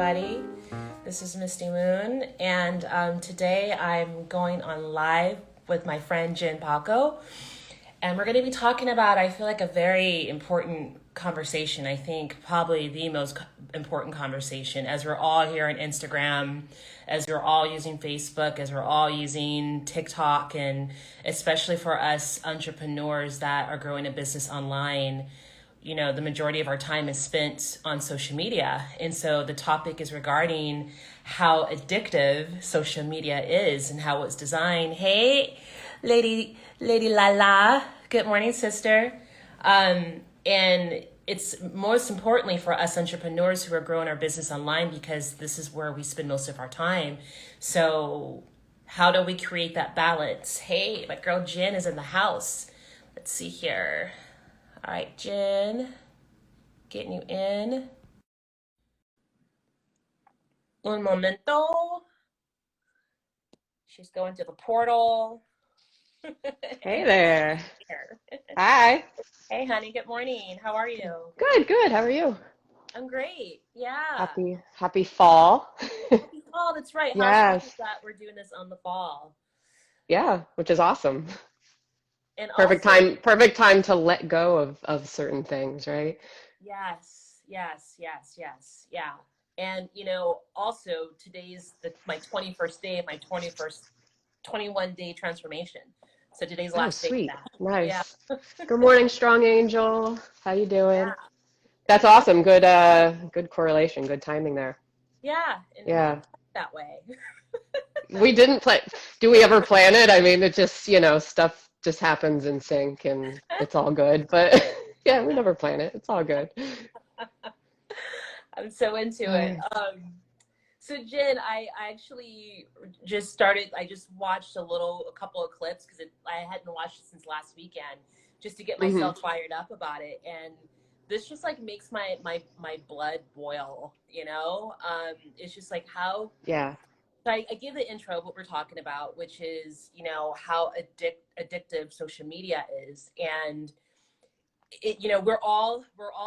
everybody. This is MystyMoon, and today I'm going on live with my friend Jen Palko, and we're going to be talking about, I feel like, a very important conversation. I think probably the most important conversation, as we're all here on Instagram, as we're all using Facebook, as we're all using TikTok, and especially for us entrepreneurs that are growing a business online. You know, the majority of our time is spent on social media. And so the topic is regarding how addictive social media is and how it's designed. Hey, Lady Lala. Good morning, sister. And it's most importantly for us entrepreneurs who are growing our business online, because this is where we spend most of our time. So how do we create that balance? Hey, my girl Jen is in the house. Let's see here. All right, Jen, getting you in. Un momento. She's going to the portal. Hey And she's there. here. Hi. Hey, honey, good morning. How are you? Good, good. How are you? I'm great. Yeah. Happy fall. Happy fall. That's right. How sweet is Yes. that we're doing this on the fall? Yeah, which is awesome. And also, Perfect time to let go of certain things, right? yes, yes, yes, yes. Yeah. And, also today's my 21st day of my 21-day transformation. So today's Oh, last day of sweet. that. Yeah. Nice. Good morning, strong angel. How you Yeah. doing? That's awesome. Good correlation, good timing there. Yeah. And we Yeah. didn't plan it that way. We didn't plan. Do we ever plan it? I mean, it just, stuff just happens in sync and it's all good. But yeah, we never plan it. It's all good. I'm so into it. Nice. So Jen, I actually I just watched a couple of clips because I hadn't watched it since last weekend, just to get Hmm. myself fired up about it. And this just like makes my blood boil, it's just like how, Yeah. so I gave the intro of what we're talking about, which is, how addictive social media is. And we're all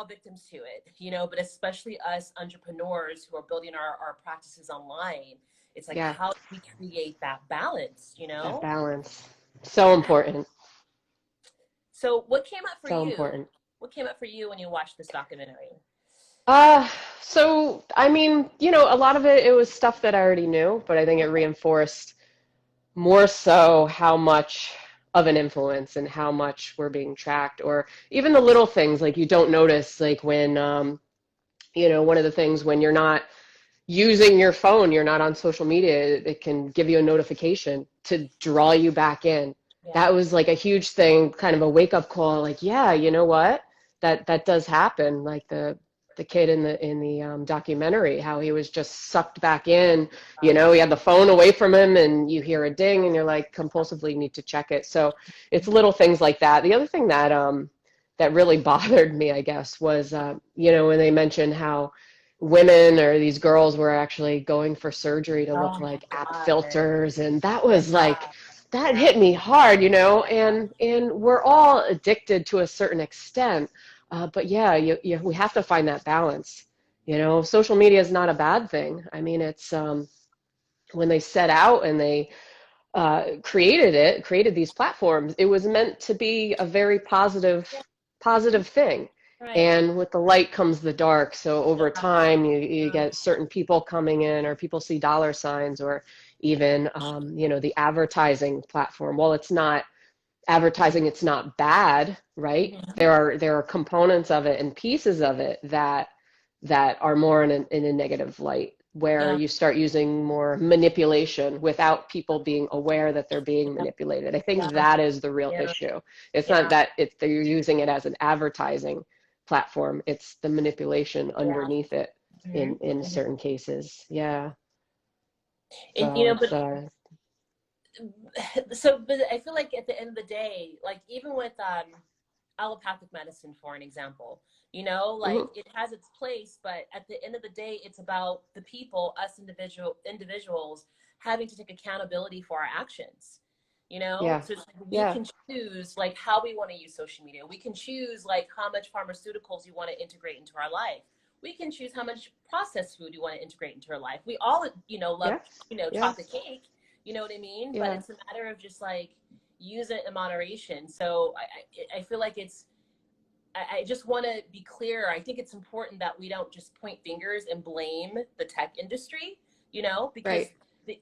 victims to it, but especially us entrepreneurs who are building our practices online. It's like, Yeah. how do we create that balance, That balance. So important. So what came up for So you? important. What came up for you when you watched this documentary? Uh, so I mean, a lot of it was stuff that I already knew, but I think it Okay. reinforced more so how much of an influence and how much we're being tracked, or even the little things like you don't notice, like when one of the things when you're not using your phone, you're not on social media, it can give you a notification to draw you back in. Yeah. That was like a huge thing, kind of a wake up call, like, yeah, you know what? That does happen. Like the kid in the documentary, how he was just sucked back in. He had the phone away from him, and you hear a ding, and you're like compulsively need to check it. So it's Mhm. little things like that. The other thing that really bothered me, I guess, was when they mentioned how women or these girls were actually going for surgery to Oh look my like app God. filters, and that Yeah. was like that Yeah. hit me hard, and we're all addicted to a certain extent, but yeah, we have to find that balance. Social media is not a bad thing. I mean, it's when they set out and they created these platforms, it was meant to be a very Yeah. positive thing. Right. And with the light comes the dark. So over Yeah. time, you get certain people coming in, or people see dollar signs, or even, the advertising platform. While it's not advertising, it's not bad, right? Mhm. There are components of it and pieces of it that are more in a negative light, where Yeah. you start using more manipulation without people being aware that they're being Yeah. manipulated. I think Yeah. that is the real Yeah. issue. It's not Yeah. that they're using it as an advertising platform. It's the manipulation Yeah. underneath it Mhm. in Mhm. certain cases. Yeah. And So it's but but I feel like at the end of the day, like even with allopathic medicine, for an example, like mhm. it has its place, but at the end of the day, it's about the people, us individuals having to take accountability for our actions. Yeah. So it's like we Yeah. can choose like how we want to use social media. We can choose like how much pharmaceuticals you want to integrate into our life. we can choose how much processed food we want to integrate into our life. We all, love, Yes. chocolate Yes. cake, you know what I mean? But Yeah. it's a matter of just like use it in moderation. So I feel like I just want to be clear. I think it's important that we don't just point fingers and blame the tech industry, because Right.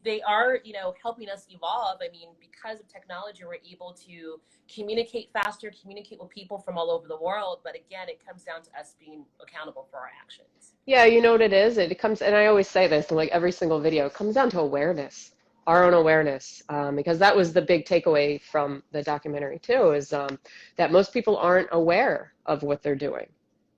they are, helping us evolve. I mean, because of technology, we're able to communicate faster, communicate with people from all over the world. But again, it comes down to us being accountable for our actions. Yeah, you know what it is? It comes, and I always say this in like every single video, it comes down to awareness, our own Yeah. awareness, because that was the big takeaway from the documentary too, is that most people aren't aware of what they're doing.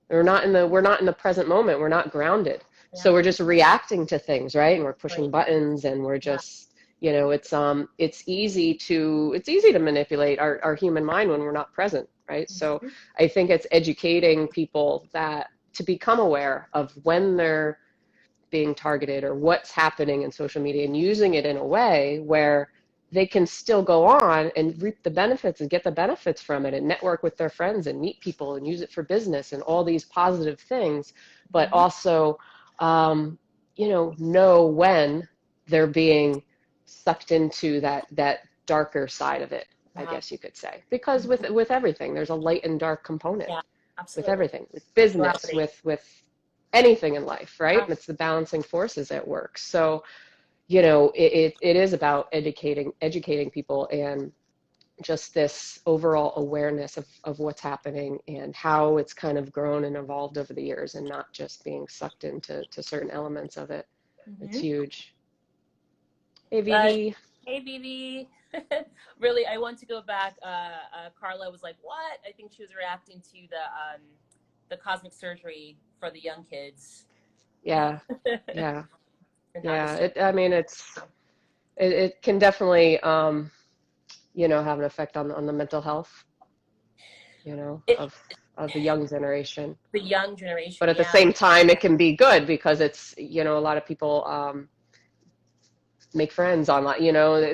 We're not in the present moment. We're not grounded. So Yeah. we're just reacting to things, right? And we're pushing Right. buttons, and we're Yeah. just, it's easy to manipulate our human mind when we're not present, right? So Mhm. I think it's educating people that to become aware of when they're being targeted or what's happening in social media and using it in a way where they can still go on and reap the benefits and get the benefits from it and network with their friends and meet people and use it for business and all these positive things, but Mhm. also, um, know when they're being sucked into that darker side of it, I Yeah. guess you could say. Because Mhm. with everything, there's a light and dark component Yeah. with Absolutely. everything, with business, Duality. with anything in life, right? Yeah. And it's the balancing forces at work. So, it is about educating people and just this overall awareness of what's happening and how it's kind of grown and evolved over the years and not just being sucked into certain elements of it. It's Mhm. huge. Hey, Uh, Vivi. Hey, BB. Really, I want to go back. Carla was like, "What?" I think she was reacting to the cosmic surgery for the young kids. Yeah, yeah, And not yeah. just I mean, it can definitely, have an effect on the mental health, it, of the young generation. the young generation. But at the Yeah, same time, it can be good because it's, a lot of people make friends online.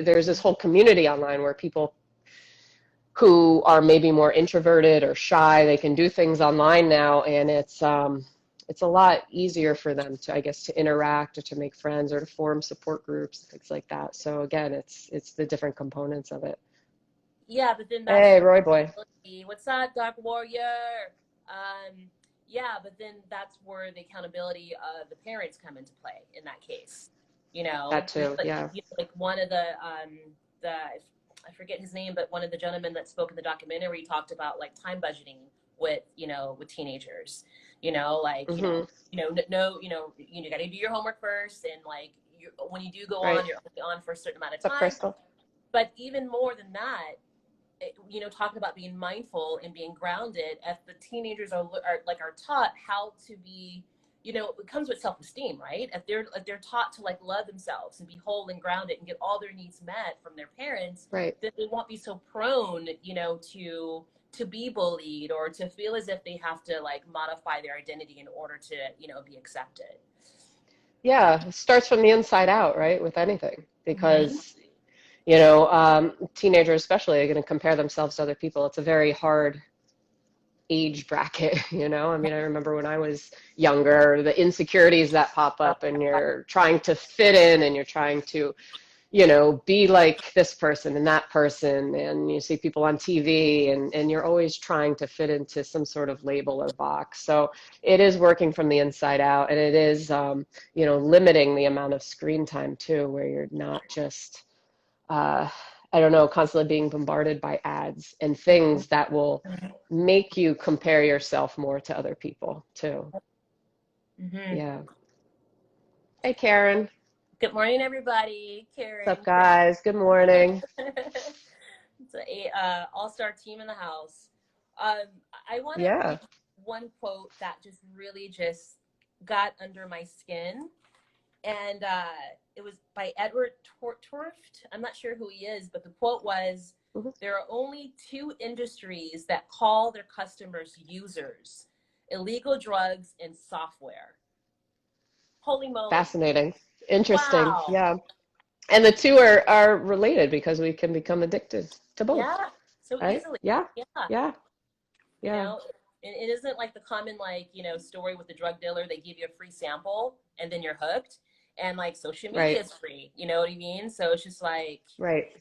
There's this whole community online where people who are maybe more introverted or shy, they can do things online now, and it's a lot easier for them to, I guess, to interact or to make friends or to form support groups, things like that. So again, it's the different components of it. yeah. But then that's Hey, where Roy boy. what's up, Dark Warrior? Yeah, but then that's where the accountability of the parents come into play in that case. That too, yeah. Like one of the I forget his name, but one of the gentlemen that spoke in the documentary talked about like time budgeting with with teenagers. Like Mm-hmm. no, you got to do your homework first, and like when you do go Right. on, you're only on for a certain amount of What's up, time. Crystal? But even more than that, talking about being mindful and being grounded, as the teenagers are taught how to be, it comes with self-esteem, right? If they're taught to like love themselves and be whole and grounded and get all their needs met from their parents, Right. then they won't be so prone, to be bullied or to feel as if they have to like modify their identity in order to, be accepted. Yeah, it starts from the inside out, right, with anything. Mm-hmm. Because, teenagers especially are going to compare themselves to other people. It's a very hard age bracket, I mean, I remember when I was younger, the insecurities that pop up and you're trying to fit in and you're trying to, be like this person and that person, and you see people on TV and you're always trying to fit into some sort of label or box. So it is working from the inside out, and it is, limiting the amount of screen time too, where you're not just, uh, I don't know, constantly being bombarded by ads and things that will make you compare yourself more to other people too. Mm-hmm. Yeah. Hey, Karen. Good morning, everybody. What's up, Karen. guys? Good morning. It's a all-star team in the house. Um, I want to Yeah. read one quote that just really just got under my skin, and it was by Edward Torft. I'm not sure who he is, but the quote was, Mhm. "There are only two industries that call their customers users: illegal drugs and software." Holy moly! Fascinating. Interesting. Wow. Yeah. And the two are related because we can become addicted to both, Yeah. So right? easily. Yeah. Yeah. Yeah. you Yeah. know And it isn't like the common, like, story with the drug dealer. They give you a free sample and then you're hooked. And like social media Right. is free. You know what I mean? So it's just like, Right.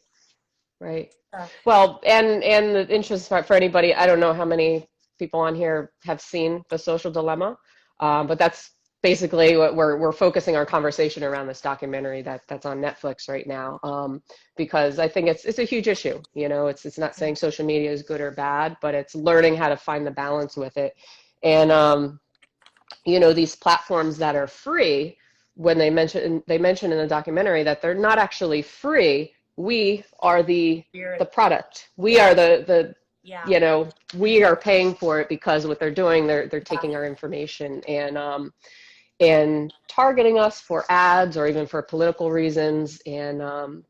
Right. uh, Well, and the interest for anybody, I don't know how many people on here have seen The Social Dilemma, but that's basically what we're focusing our conversation around this documentary that's on Netflix right now, because I think it's a huge issue. You know, it's not saying social media is good or bad, but it's learning how to find the balance with it. And these platforms that are free, when they mention in the documentary that they're not actually free. We are the spirit. product. We Yeah. are the Yeah. you know we are paying for it because what they're doing, they're Yeah. taking our information and targeting us for ads or even for political reasons and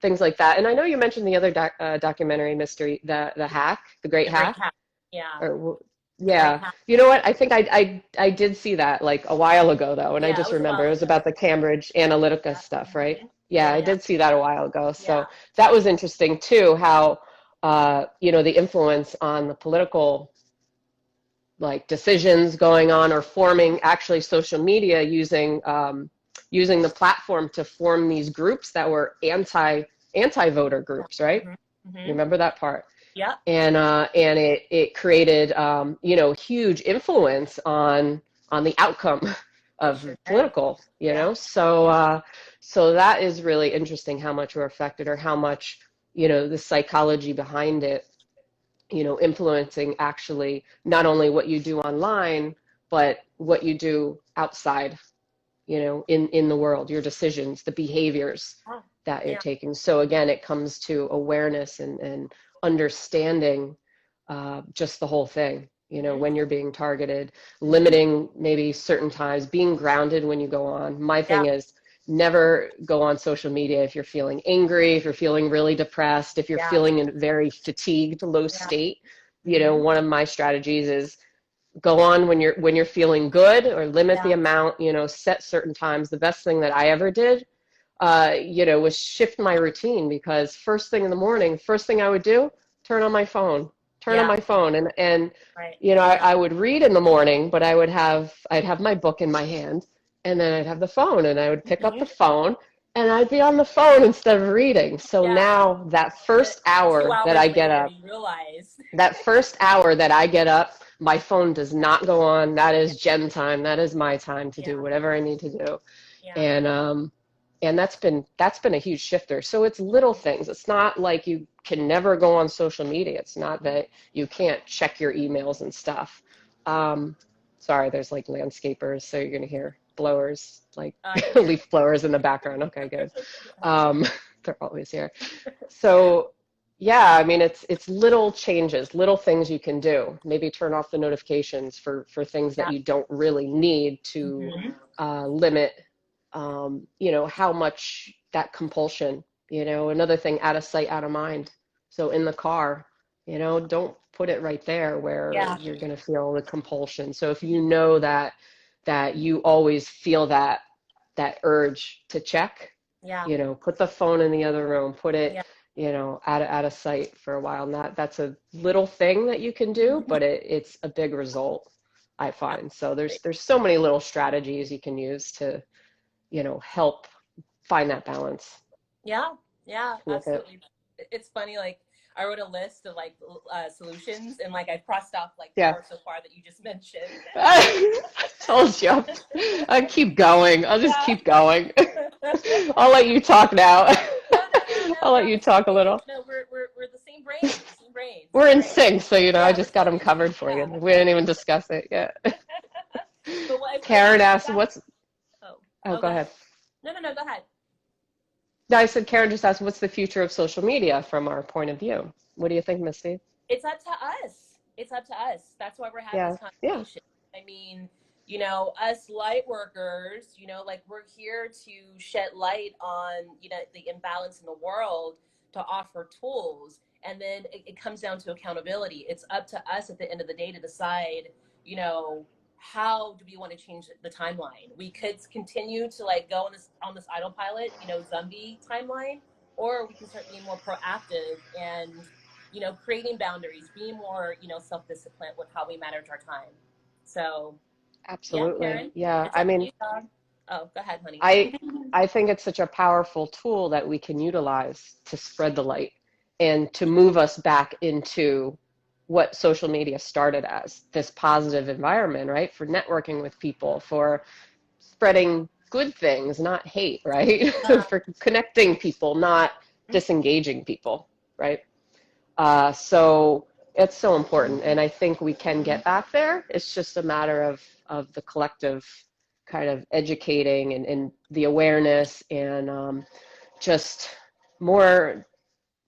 things like that. And I know you mentioned the other documentary, mystery, the hack, the Great The great Hack. hack. Yeah. Or The great yeah, hack. you know what? I think I did see that like a while ago though, and I Yeah. It just was a remember while it was ago. about the Cambridge Analytica Yeah. stuff, right? Yeah, Yeah. I Yeah. did see that a while ago. Yeah. So that was interesting too, how the influence on the political like decisions going on or forming actually social media using the platform to form these groups that were anti-voter groups, right? Mm-hmm. You Mm-hmm. remember that part? Yep. And it created huge influence on the outcome It of sure did. political, Yeah. so that is really interesting how much we're affected, or how much the psychology behind it, influencing actually not only what you do online but what you do outside, in the world, your decisions, the behaviors Yeah. that you're Yeah. taking. So again, it comes to awareness and understanding just the whole thing, Mm-hmm. when you're being targeted, Mm-hmm. limiting maybe certain times, being grounded when you go on. My Yeah. thing is never go on social media if you're feeling angry, if you're feeling really depressed, if you're Yeah. feeling in a very fatigued, low Yeah. state. Mm-hmm. One of my strategies is go on when you're feeling good, or limit the Yeah. amount, set certain times. The best thing that I ever did was shift my routine, because first thing in the morning, first thing I would do, turn on my phone, turn on Yeah. my phone, and Right. I would read in the morning, but I'd have my book in my hand, and then I'd have the phone, and I would pick up Mm-hmm. the phone, and I'd be on the phone instead of reading. So Yeah. now that And then first two hour that hours I get later, up, you realize. that first hour that I get up, my phone does not go on. That Yeah. is Jen time. That is my time to do Yeah. whatever I need to do. Yeah. And that's been a huge shifter. So it's little things. It's not like you can never go on social media. It's not that you can't check your emails and stuff. Um, Sorry, there's like landscapers, so you're gonna hear blowers, like I can hear leaf blowers in the background. Okay, good. it. Um, they're always here. So yeah, I mean it's little changes, little things you can do. Maybe turn off the notifications for things that Yeah. you don't really need to Mm-hmm. limit, how much that compulsion. Another thing, out of sight, out of mind. So in the car, don't put it right there where Yeah. you're going to feel the compulsion. So if you know that you always feel that urge to check, Yeah. put the phone in the other room, put it, Yeah. out of sight for a while. And that's a little thing that you can do, Mhm. but it's a big result, I Yeah. find. So there's so many little strategies you can use to, help find that balance Yeah, yeah, with it. absolutely. It's funny, like I wrote a list of like solutions, and like I've crossed off like Yeah. four so far that you just mentioned. I told you. I keep going. I'll just Yeah. keep going. No, I'll let you talk now. no, no, no, I'll let no. you It's talk a okay. little. No, we're the same brains, the same brains, We're same in brains. sync, so I Yeah, we're just got them synced. covered for you. Yeah. We didn't even discuss it yet. But what I Karen think asked, about. "What's?" Oh, Oh, oh, go go ahead. ahead. No, no, no, go ahead. No, I said Karen just asked, "What's the future of social media from our point of view?" What do you think, Misty? It's up to us. It's up to us. That's why we're having Yeah, this yeah, conversation. I mean, us light workers, like we're here to shed light on, the imbalance in the world, to offer tools. And then it comes down to accountability. It's up to us at the end of the day to decide, you know, how do we want to change the timeline? We could continue to like go on this autopilot, zombie timeline, or we can start being more proactive and creating boundaries, being more, self-disciplined with how we manage our time. So yeah, Absolutely. Karen, Yeah. it's I up to mean, you, dog. Oh, go ahead, honey. I I think it's such a powerful tool that we can utilize to spread the light and to move us back into what social media started as, this positive environment, right? For networking with people, for spreading good things, not hate, right? Uh, For connecting people, not disengaging people, right? So it's so important, and I think we can get back there. It's just a matter of the collective kind of educating and the awareness and just more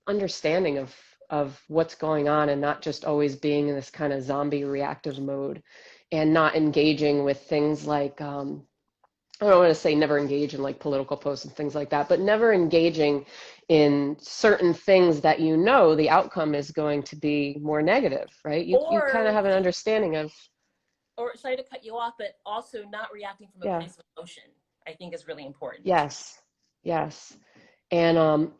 understanding of what's going on and not just always being in this kind of zombie reactive mode and not engaging with things like I don't want to say never engage in like political posts and things like that, but never engaging in certain things that you know the outcome is going to be more negative, right? You kind of or have an understanding of, or sorry to cut you off, but also not reacting from a yeah, place of emotion, I think is really important. yes, yes. And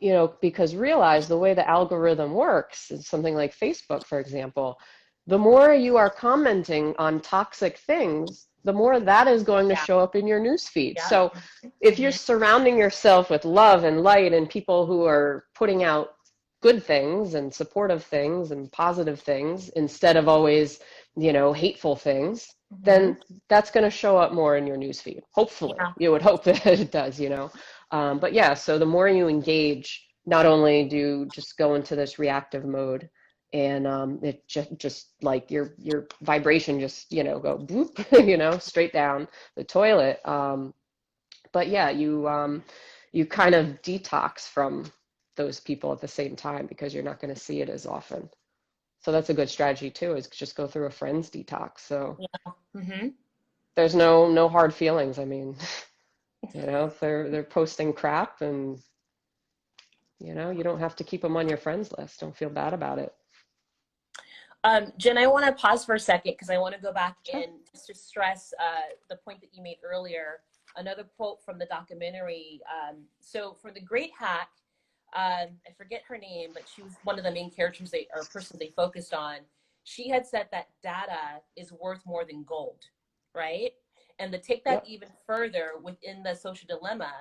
because realize the way the algorithm works is something like Facebook, for example, the more you are commenting on toxic things, the more that is going to Yeah. show up in your news feed. Yeah. So if you're Hmm. surrounding yourself with love and light and people who are putting out good things and supportive things and positive things instead of always, hateful things, Hmm. then that's going to show up more in your news feed. Hopefully, Yeah. you would hope that it does. But yeah, so the more you engage, not only do you just go into this reactive mode, and it just like your vibration just go boop, straight down the toilet. But yeah, you kind of detox from those people at the same time because you're not going to see it as often. So that's a good strategy too, is just go through a friends detox. So Yeah. Hmm. there's no hard feelings. I mean, if they're posting crap and you don't have to keep them on your friends list. Don't feel bad about it. Jen, I want to pause for a second because I want to go back Sure. in just to stress the point that you made earlier. Another quote from the documentary. So, for the Great Hack, I forget her name, but she was one of the main characters or persons they focused on. She had said that data is worth more than gold, right? And to take that Yep. even further within the social dilemma.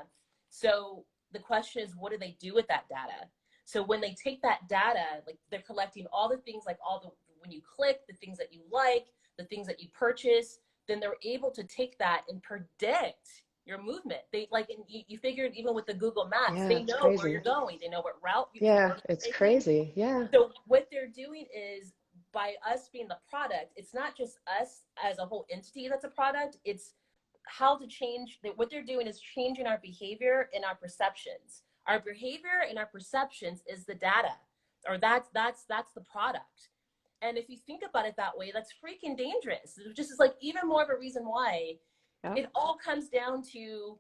So, the question is, what do they do with that data? So when they take that data, like they're collecting all the things, like all the when you click, the things that you like, the things that you purchase, then they're able to take that and predict your movement. They like, and you figured even with the Google Maps, Yeah, they it's know where crazy. you're going. They know what route Yeah, you're it's taking. crazy. Yeah. So what they're doing is by us being the product, it's not just us as a whole entity that's a product. It's how to change. What they're doing is changing our behavior and our perceptions. Our behavior and our perceptions is the data, or that's the product. And if you think about it that way, that's freaking dangerous. It just is like even more of a reason why Yep. it all comes down to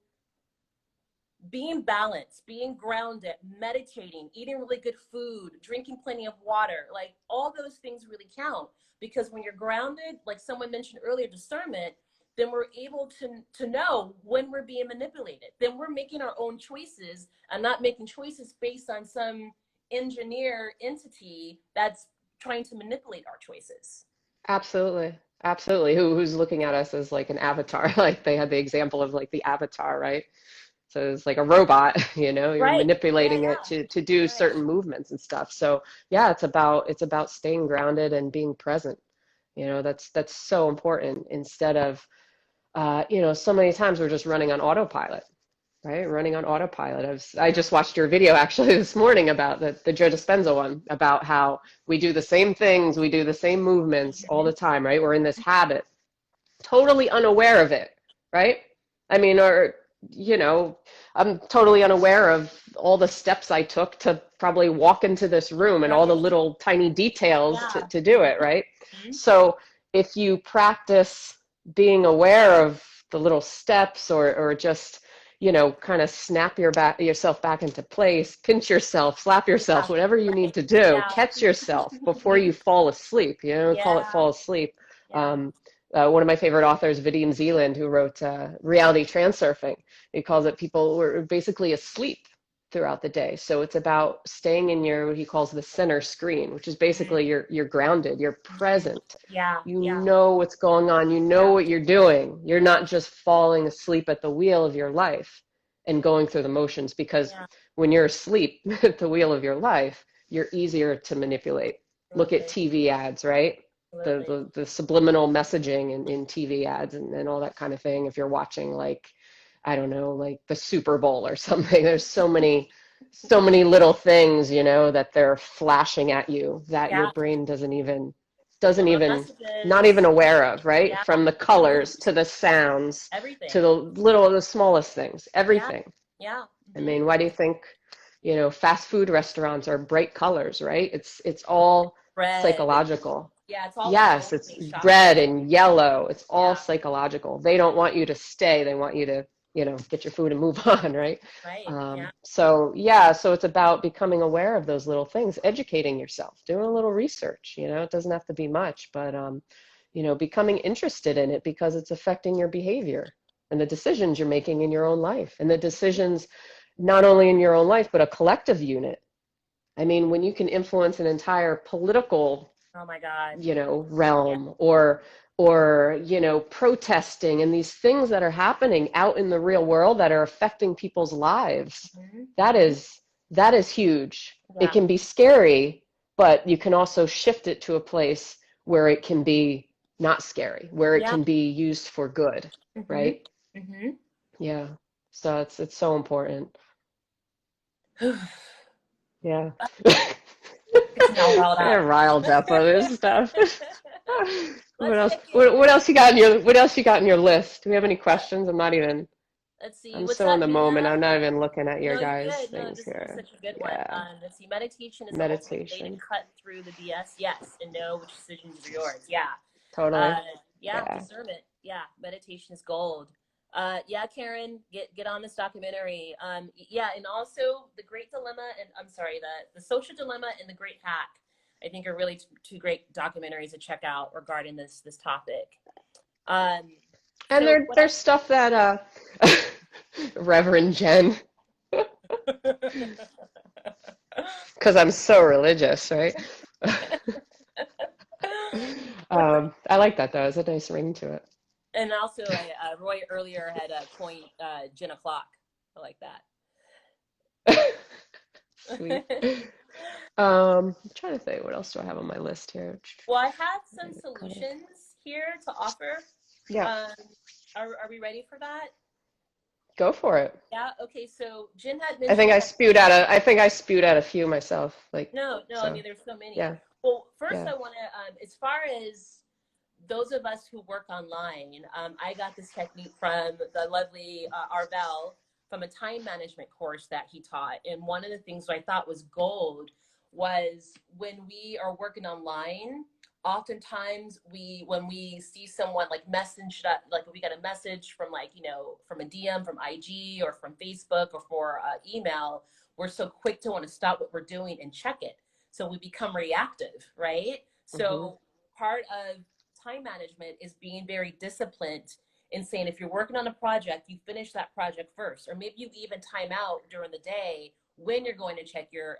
being balanced, being grounded, meditating, eating really good food, drinking plenty of water. Like all those things really count because when you're grounded, like someone mentioned earlier, discernment, then we're able to know when we're being manipulated. Then we're making our own choices and not making choices based on some engineer entity that's trying to manipulate our choices. Absolutely. Absolutely. Who's looking at us as like an avatar? Like they had the example of like the avatar, right? So it's like a robot, you're Right. Yeah, manipulating it yeah. to do Right. certain movements and stuff. So yeah, it's about staying grounded and being present. That's so important instead of so many times we're just running on autopilot, right? Running on autopilot. I just watched your video actually this morning about the Joe Dispenza one, about how we do the same things, we do the same movements all Mhm. the time, right? We're in this habit, totally unaware of it, right? I mean, or, you know, I'm totally unaware of all the steps I took to probably walk into this room and all the Right. little tiny details to, Yeah. to do it, right? Mhm. So if you practice being aware of the little steps or just, kind of snap yourself back into place, pinch yourself, slap yourself, Yeah. whatever you need Right. to do, Yeah. catch yourself before you fall asleep, call it Yeah. fall asleep. Yeah. Um, one of my favorite authors, Vidian Zealand, who wrote Reality Transurfing, he calls it people who are basically asleep, throughout the day. So it's about staying in your, what he calls the center screen, which is Mhm. basically you're grounded, you're Mhm. present. Yeah, You yeah, know what's going on, you know yeah, what you're doing. You're not just falling asleep at the wheel of your life and going through the motions, because yeah. when you're asleep at the wheel of your life, you're easier to manipulate. Look at Absolutely, TV ads, right? The absolutely. the, the subliminal messaging in TV ads and all that kind of thing. If you're watching, like, I don't know, like the Super Bowl or something, there's so many little things, that they're flashing at you that your Yeah, brain doesn't subliminal even not even messages. aware of, right? Yeah, From the the mood, colors to the sounds to everything. the smallest things, Yeah, everything. yeah. I mean, why do you think, fast food restaurants are bright colors, right? It's all Bread. psychological. Yeah, it's all Yes, it's control-based shopping. red and yellow. It's all Yeah, psychological. They don't want you to stay. They want you to, get your food and move on, right? right. Yeah, So yeah, so it's about becoming aware of those little things, educating yourself, doing a little research. It doesn't have to be much, but becoming interested in it because it's affecting your behavior and the decisions you're making in your own life and the decisions not only in your own life, but a collective unit. I mean, when you can influence an entire political, oh my God. Yeah. realm, or protesting and these things that are happening out in the real world that are affecting people's lives, Hmm. that Hmm. is that is huge. It Yeah, can be scary, but you can also shift it to a place where it can be not scary, where it yeah. can be used for good, Hmm. right? Hmm. Yeah. So it's so important. Yeah. It's now riled I'm up. riled up on this stuff. What Let's else? check in. What else you got in your What else you got in your list? Do we have any Uh, questions? I'm not even. let's see. I'm What's so in up, the moment. Nina? I'm not even looking at your No, you're guys' good. No, things this is here. such a good one. Yeah. Let's see. Meditation is the ultimate way to Meditation. cut through the BS. Yes, and know which decisions are yours. Yeah. Uh, Totally. yeah, Yeah. discernment. Yeah, meditation is gold. Yeah, Karen, get on this documentary. Yeah, and also the Great Dilemma, and I'm sorry, the Social Dilemma and the Great Hack. I think are really two great documentaries to check out regarding this topic. Um, And so what there's else? stuff that Reverend Jen, because I'm so religious, right? I like that though. It's a nice ring to And also, Roy earlier had a point, Jen o'clock. I like it. Sweet. that. I'm trying to think, what else do I have on my list here? Well, I have some Cover. solutions here to offer. Yeah, Um, are we ready for that? go for it. Yeah. Okay. So Jen had I think mentioned I that. spewed out a I think I spewed out a few myself. Like, No, no. I so mean, there's so many. yeah, Well, first yeah. I want to, as far as those of us who work online, I got this technique from the lovely Arvel from a time management course that he taught. And one of the things I thought was gold was when we are working online, oftentimes when we see someone like message that, like we got a message from like, from a DM, from IG or from Facebook or for email, we're so quick to want to stop what we're doing and check it. So we become reactive, right? Hmm. So part of time management is being very disciplined in saying if you're working on a project, you finish that project first, or maybe you even time out during the day when you're going to check your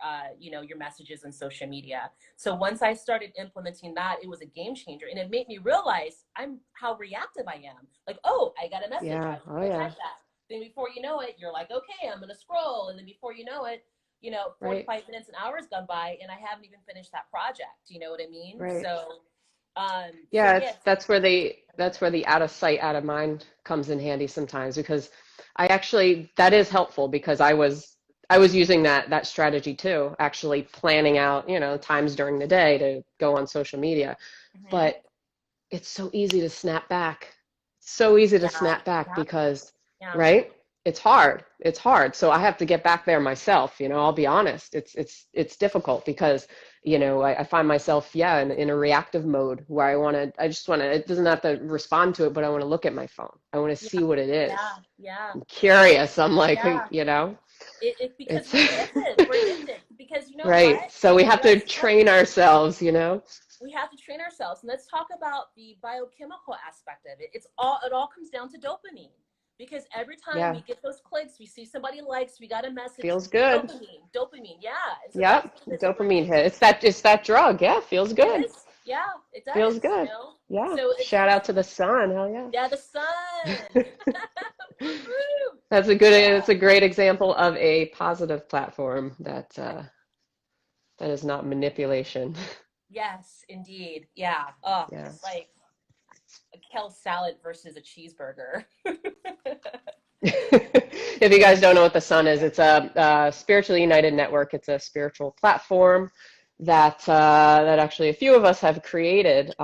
messages on social media. So once I started implementing that, it was a game changer, and it made me realize how reactive I am. Like, oh, I got a message, I Yeah. should Oh go check yeah. that. Then before you know it, you're like, okay, I'm gonna scroll, and then before you know it, Right. 45 minutes, an hour's gone by, and I haven't even finished that project. You know what I mean? Right. So Yeah, yes, that's where the out of sight, out of mind comes in handy sometimes, because that is helpful, because I was using that strategy too, actually planning out, times during the day to go on social media. mm-hmm. But it's so easy to snap back. So easy to Yeah, snap back yeah, because, yeah, right? It's hard. It's hard. So I have to get back there myself, I'll be honest. It's difficult because, I find myself, yeah, in a reactive mode where I just want to, it doesn't have to respond to it, but I want to look at my phone. I want to yeah, see what it is. yeah, yeah, I'm curious. I'm like, yeah. it's, Because we're addicted. We're addicted. Because you know right. what? So we have to Let's train ourselves. we have to train ourselves, and let's talk about the biochemical aspect of it. It all comes down to dopamine. because every time Yeah. we get those clicks, we see somebody likes, we got a message, Feels good. dopamine, yeah. And so that's Yep. what it is. And we're Dopamine hit. It's that drug. Yeah. Feels it good. is, yeah, it Feels does, good. Yeah. So it's Shout out to really, the sun. Hell yeah. yeah, the sun. Woo-hoo. Yeah. That's a great example of a positive platform that is not manipulation. Yes, indeed. Yeah. Oh, Yeah. it's like a kale salad versus a cheeseburger. If you guys don't know what the Sun is, it's a spiritually united network. It's a spiritual platform that actually a few of us have created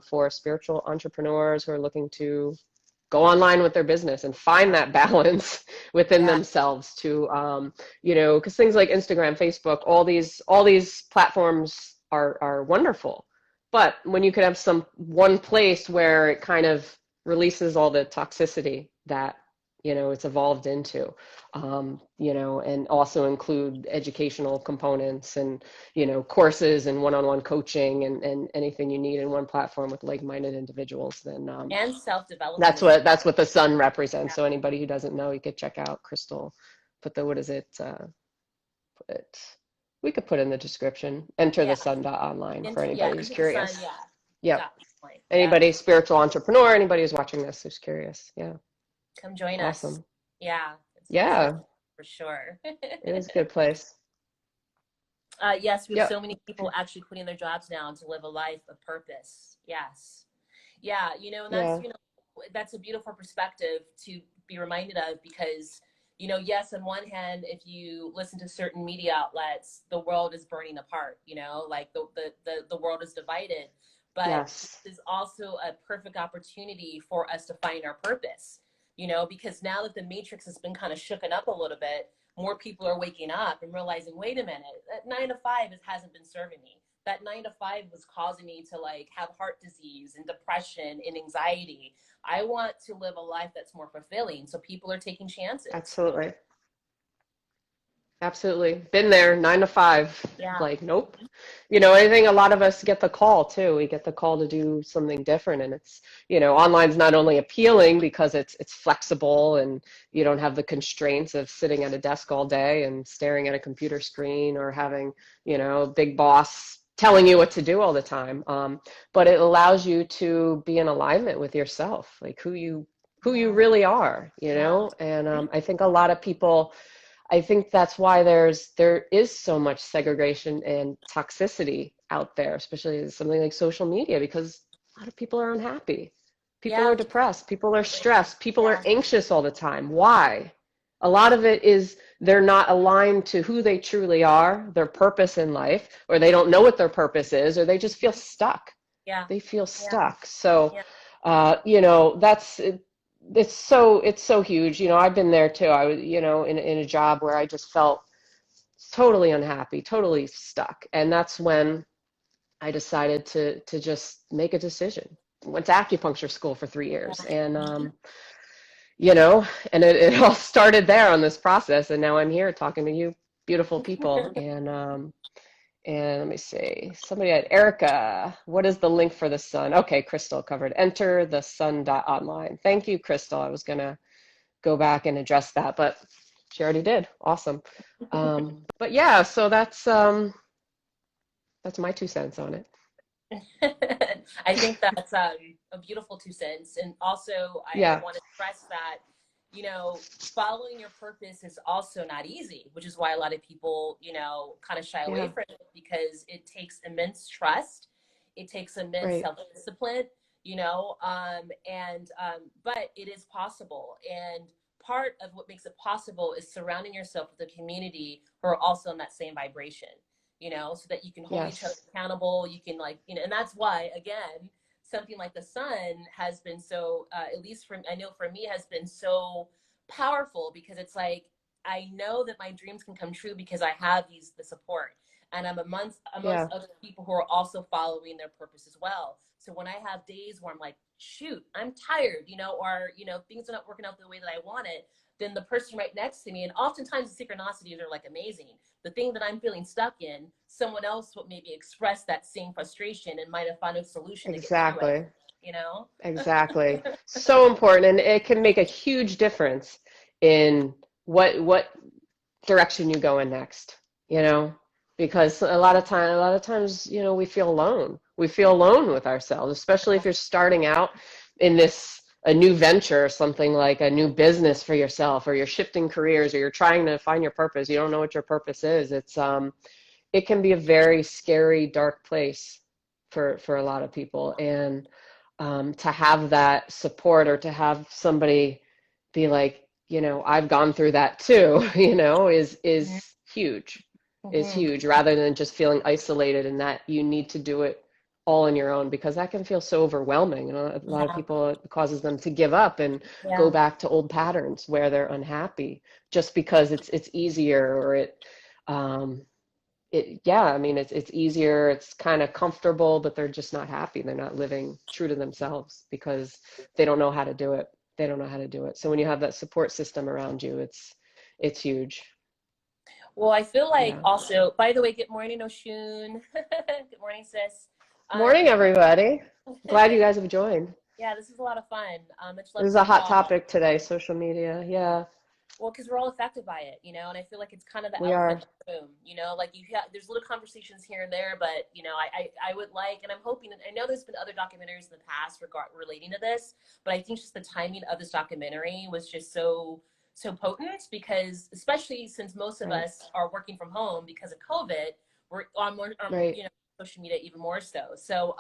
for spiritual entrepreneurs who are looking to go online with their business and find that balance within Yeah. themselves to because things like Instagram, Facebook, all these platforms are wonderful, but when you could have some one place where it kind of releases all the toxicity that it's evolved into, and also include educational components and courses and one-on-one coaching and anything you need in one platform with like-minded individuals, then And self-development that's as what the sun yeah. represents. So anybody who doesn't know, you could check out Crystal. Put the what is it? Put it. We could put in the description. Enter the Yeah. sun.online for Yeah, anybody who's into the sun, curious. yeah. Yep. Definitely. Yeah. Anybody spiritual entrepreneur, anybody who's watching this who's curious. Yeah. Come join us. Awesome. Yeah. It's a Yeah. for sure. It is a good place. Yes, we have Yep. so many people actually quitting their jobs now to live a life of purpose. Yes. Yeah, and that's, Yeah. that's a beautiful perspective to be reminded of because, yes, on one hand, if you listen to certain media outlets, the world is burning apart, like the world is divided. But Yes. this is also a perfect opportunity for us to find our purpose, because now that the matrix has been kind of shooken up a little bit, more people are waking up and realizing, wait a minute, that 9 to 5 hasn't been serving me. That 9 to 5 was causing me to like have heart disease and depression and anxiety. I want to live a life that's more fulfilling. So people are taking chances. Absolutely. Absolutely. Been there, 9 to 5. Yeah. Like, nope. I think a lot of us get the call too. We get the call to do something different. And it's, online's not only appealing because it's flexible and you don't have the constraints of sitting at a desk all day and staring at a computer screen or having, a big boss telling you what to do all the time. But it allows you to be in alignment with yourself, like who you Yeah. really are, Yeah. and I think a lot of people, I think that's why there is so much segregation and toxicity out there, especially something like social media, because a lot of people are unhappy. People Yeah. are depressed. People are stressed. People are Yeah. anxious all the time. Why? A lot of it is they're not aligned to who they truly are, their purpose in life, or they don't know what their purpose is, or they just feel stuck. Yeah. They feel Yeah. stuck. So, Yeah. that's it's so huge. I've been there too. I was, in a job where I just felt totally unhappy, totally stuck. And that's when I decided to just make a decision. Went to acupuncture school for 3 years, and Mhm. it all started there on this process. And now I'm here talking to you, beautiful people. And let me see. Somebody had Erica. What is the link for the sun? Okay, Crystal covered. Enter the sun.online. Thank you, Crystal. I was gonna go back and address that, but she already did. Awesome. But yeah, so that's my 2 cents on it. I think that's a beautiful 2 cents. And also, I Yeah, want to stress that, following your purpose is also not easy, which is why a lot of people, kind of shy away yeah, from it because it takes immense trust. It takes immense right. self-discipline, but it is possible. And part of what makes it possible is surrounding yourself with a community who are also in that same vibration, so that you can hold each other Yes, accountable. You can like, and that's why, again, something like the sun has been so, at least I know for me, has been so powerful because it's like, I know that my dreams can come true because I have the support. And I'm amongst yeah, other people who are also following their purpose as well. So when I have days where I'm like, shoot, I'm tired, or, things are not working out the way that I want it, then the person right next to me, and oftentimes the synchronicities are like amazing. The thing that I'm feeling stuck in, someone else will maybe express that same frustration and might have found a solution to get through it. exactly. you know? Exactly. So important, and it can make a huge difference in what direction you go in next, you know, because a lot of times, you know, we feel alone. We feel alone with ourselves, especially if you're starting out in this a new venture, something like a new business for yourself, or you're shifting careers, or you're trying to find your purpose. You don't know what your purpose is. It can be a very scary, dark place for a lot of people, and to have that support, or to have somebody be like, you know, I've gone through that too, you know, is huge, is Mm-hmm. huge, rather than just feeling isolated and that you need to do it all on your own, because that can feel so overwhelming. You know, a lot of Yeah, people, it causes them to give up and go yeah, back to old patterns where they're unhappy just because it's easier, or um, yeah, I mean, it's easier, it's kind of comfortable, but they're just not happy. They're not living true to themselves because they don't know how to do it. They don't know how to do it. So when you have that support system around you, it's huge. well, I feel like Yeah. also, by the way, good morning, Oshun. Good morning, sis. Morning, Um, everybody. Glad you guys have joined. yeah, this is a lot of fun. Much This love is to a you hot all. topic today, social media. Yeah, Well, because we're all affected by it, you know, and I feel like it's kind of the we elephant are. in the room, you know, like there's little conversations here and there, but you know, I would like, and I'm hoping, and I know there's been other documentaries in the past relating to this, but I think just the timing of this documentary was just so potent because, especially since most of Right, us are working from home because of COVID, we're on more, right. you know, social media even more so. So,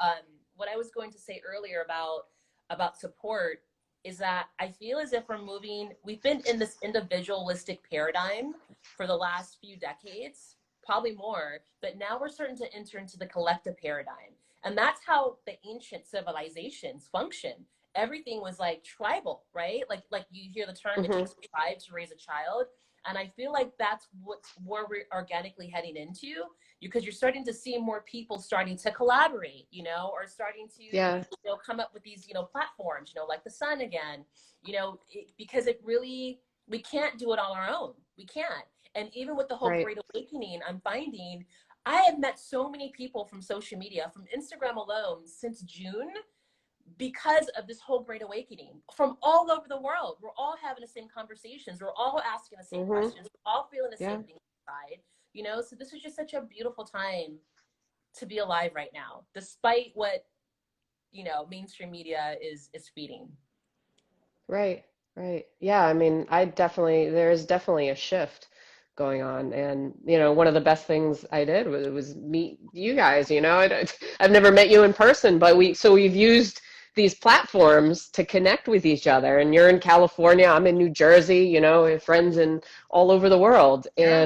what I was going to say earlier about support is that I feel as if we've been in this individualistic paradigm for the last few decades, probably more, but now we're starting to enter into the collective paradigm. And that's how the ancient civilizations function. Everything was like tribal, right? Like you hear the term, it Hmm. takes a tribe to raise a child. And I feel like that's where we're organically heading into because you're starting to see more people starting to collaborate, you know, or starting to Yeah, come up with these platforms, like the sun again, because it really, we can't do it on our own. We can't. And even with the whole right. great awakening, I'm finding I have met so many people from social media, from Instagram alone, since June, because of this whole great awakening from all over the world. We're all having the same conversations, we're all asking the same Hmm. questions, we're all feeling the Yeah, same thing inside, so this is just such a beautiful time to be alive right now, despite what mainstream media is feeding. right, right. Yeah, I mean, there's definitely a shift going on. And, you know, one of the best things I did was meet you guys, you know. I've never met you in person, but we've used these platforms to connect with each other. And you're in California, I'm in New Jersey, you know, we have friends in all over the world. Yeah,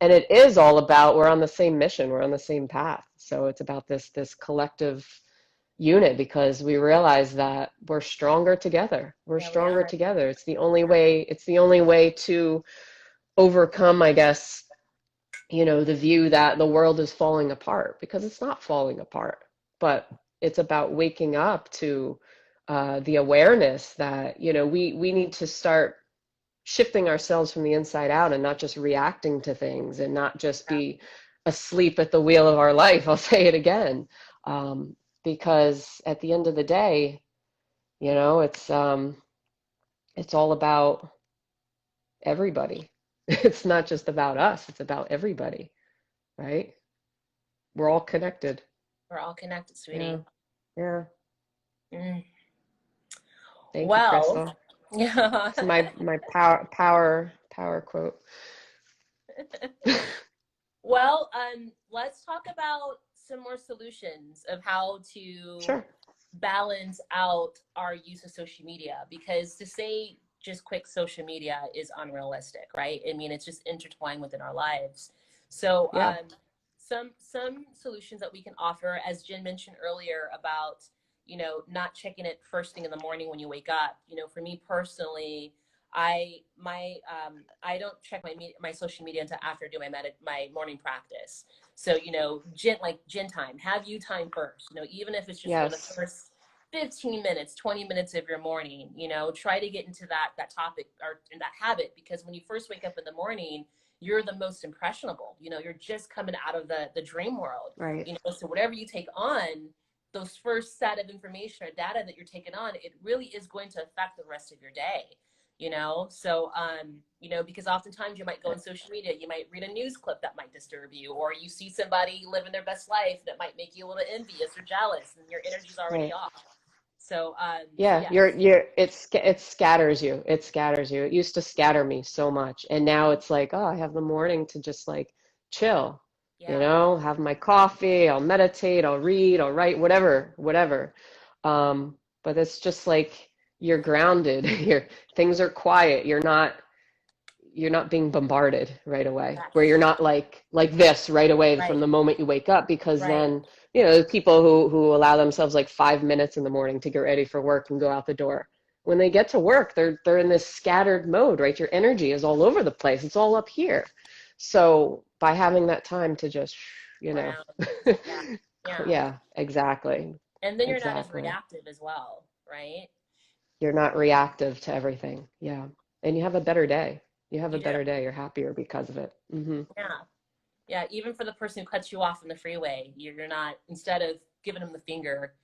And it is all about, we're on the same mission, we're on the same path. So it's about this collective unit, because we realize that we're stronger together. We're yeah, we stronger are. together. It's the only way to overcome, I guess, you know, the view that the world is falling apart, because it's not falling apart, but it's about waking up to the awareness that, you know, we need to start shifting ourselves from the inside out, and not just reacting to things, and not just Yeah, be asleep at the wheel of our life. I'll say it again. Um, because at the end of the day, you know, it's all about everybody. It's not just about us, it's about everybody, right? We're all connected. we're all connected, Yeah. sweetie. Yeah. Mm. Thank you, Well, Crystal. yeah. It's my power quote. Well, let's talk about some more solutions of how to Sure. balance out our use of social media, because to say just quick social media is unrealistic, right? I mean, it's just intertwined within our lives. So, Yeah. some solutions that we can offer, as Jen mentioned earlier about not checking it first thing in the morning when you wake up. For me personally, I don't check my social media until after I do my morning practice. So gym time, have you time first. Even if it's just for the Yes. first 15 minutes, 20 minutes of your morning. Try to get into that topic or in that habit, because when you first wake up in the morning, you're the most impressionable. You're just coming out of the dream world. Right. So whatever you take on, those first set of information or data that you're taking on, it really is going to affect the rest of your day, you know? So, you know, because oftentimes you might go on social media, you might read a news clip that might disturb you, or you see somebody living their best life that might make you a little envious or jealous, and your energy's already Right. off. So, so Yeah, yes. it scatters you. It scatters you. It used to scatter me so much. And now it's like, oh, I have the morning to just like chill, Yeah. have my coffee, I'll meditate, I'll read, I'll write, whatever, whatever. But it's just like you're grounded. Things are quiet. You're not being bombarded right away, where Yes. you're not like this right away from Right. the moment you wake up, because Right. then people who allow themselves like 5 minutes in the morning to get ready for work and go out the door, when they get to work, they're in this scattered mode, right? Your energy is all over the place, it's all up here. So by having that time to just you know Ground. Yeah. Yeah. yeah, exactly, And then you're not as exactly. reactive as well, right? You're not reactive to everything. Yeah. And you have a better day. You do. You're happier because of it. Yeah. Yeah. Even for the person who cuts you off in the freeway, you're not, instead of giving them the finger,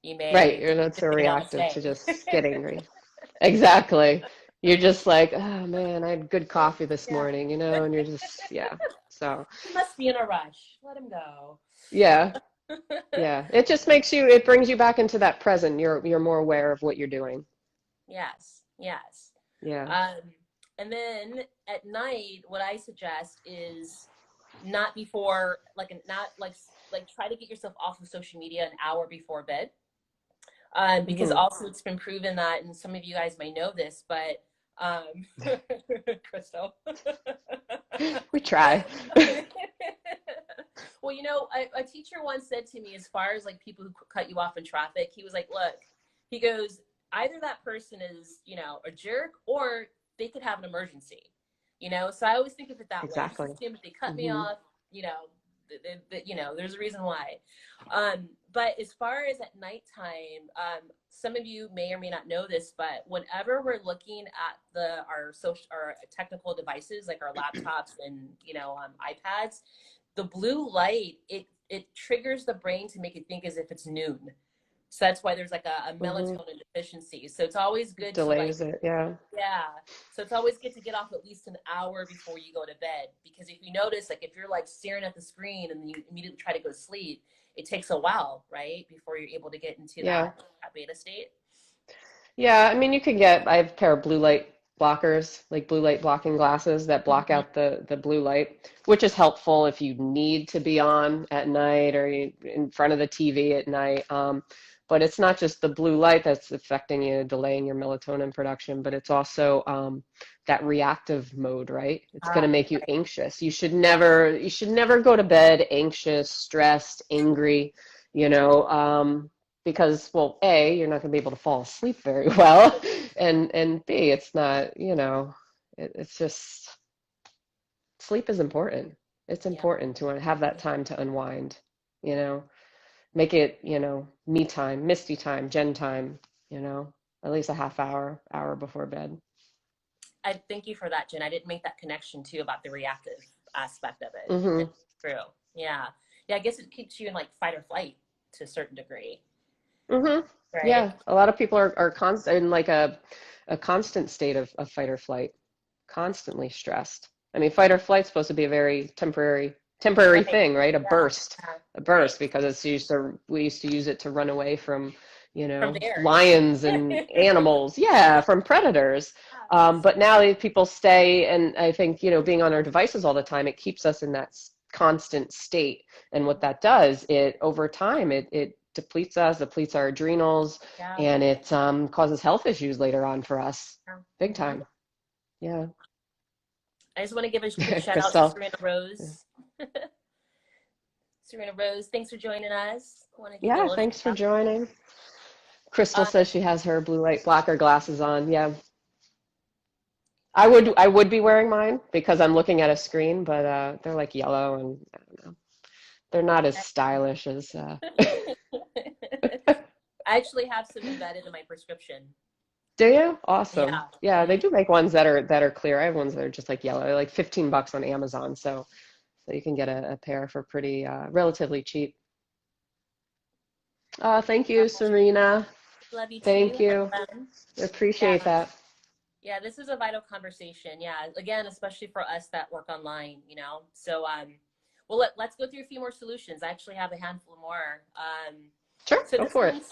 you Right, may you're not just so say reactive to namaste. just getting re exactly. You're just like, oh man, I had good coffee this Yeah. morning, and you're just, yeah. So, He must be in a rush. Let him go. yeah, yeah. It brings you back into that present. You're more aware of what you're doing. Yes. Yes. Yeah. Um, and then at night, what I suggest is not before, not like try to get yourself off of social media an hour before bed. Because hmm also it's been proven that, and some of you guys may know this, but Crystal. We try. Well, you know, a teacher once said to me, as far as like people who cut you off in traffic, he was like, look, he goes, either that person is, you know, a jerk, or they could have an emergency, you know? So I always think of it that way. Just Exactly. assume if they cut me hmm off, you know, you know, there's a reason why. But as far as at nighttime, some of you may or may not know this, but whenever we're looking at our technical devices like our laptops and iPads, the blue light it triggers the brain to make it think as if it's noon. So that's why there's like a hmm melatonin deficiency. So it's always good to like Delays it. Yeah. yeah. So it's always good to get off at least an hour before you go to bed. Because if you notice, like if you're like staring at the screen and you immediately try to go to sleep, it takes a while, right? Before you're able to get into Yeah. that beta state. Yeah, I mean, I have a pair of blue light blockers, like blue light blocking glasses that block Mm-hmm. out the blue light, which is helpful if you need to be on at night or in front of the TV at night. But it's not just the blue light that's affecting you, delaying your melatonin production, but it's also that reactive mode, right? It's going to make you Right. anxious. Yeah. You should never go to bed anxious, stressed, angry, you know. Because, well, A, you're not going to be able to fall asleep very well, and B, it's not, it's just sleep is important. It's Yeah. important to have that time to unwind, you know, make it, me time, Misty time, Jen time, you know, at least a half hour before bed. I thank you for that, Jen. I didn't make that connection too about the reactive aspect of it. hmm It's true. Yeah. Yeah. I guess it keeps you in like fight or flight to a certain degree, hmm right? Yeah, a lot of people are constant in like a constant state of fight or flight, constantly stressed. I mean, fight or flight's supposed to be a very temporary Right. thing, right? Yeah. Yeah. A Right. burst because we used to use it to run away from, From bears. lions and animals, yeah, from predators. Yes. But now these people stay, and I think, being on our devices all the time, it keeps us in that constant state. And what that does, it over time, it depletes us, depletes our adrenals, Yeah. and it causes health issues later on for us, Yeah. big Mhm. time. Yeah. I just want to give a quick shout out to Crystal. Serena Rose. Serena Rose, thanks for joining us. I want to give you a Yeah, little thanks for shout joining. Crystal out. says she has her blue light blocker glasses on. Yeah. I would be wearing mine because I'm looking at a screen, but they're like yellow and I don't know. They're not as stylish as I actually have some embedded in my prescription. Do you? Awesome. Yeah. Yeah, they Mm. do make ones that are clear. I have ones that are just like yellow. They're like $15 on Amazon, so you can get a pair for pretty relatively cheap. Thank you, Serena. Love you Thank too. Have you. fun. Yeah. Appreciate that. Yeah, this is a vital conversation. Yeah, again, especially for us that work online, you know. So, well, let's go through a few more solutions. I actually have a handful more. Sure, So go this for it. one's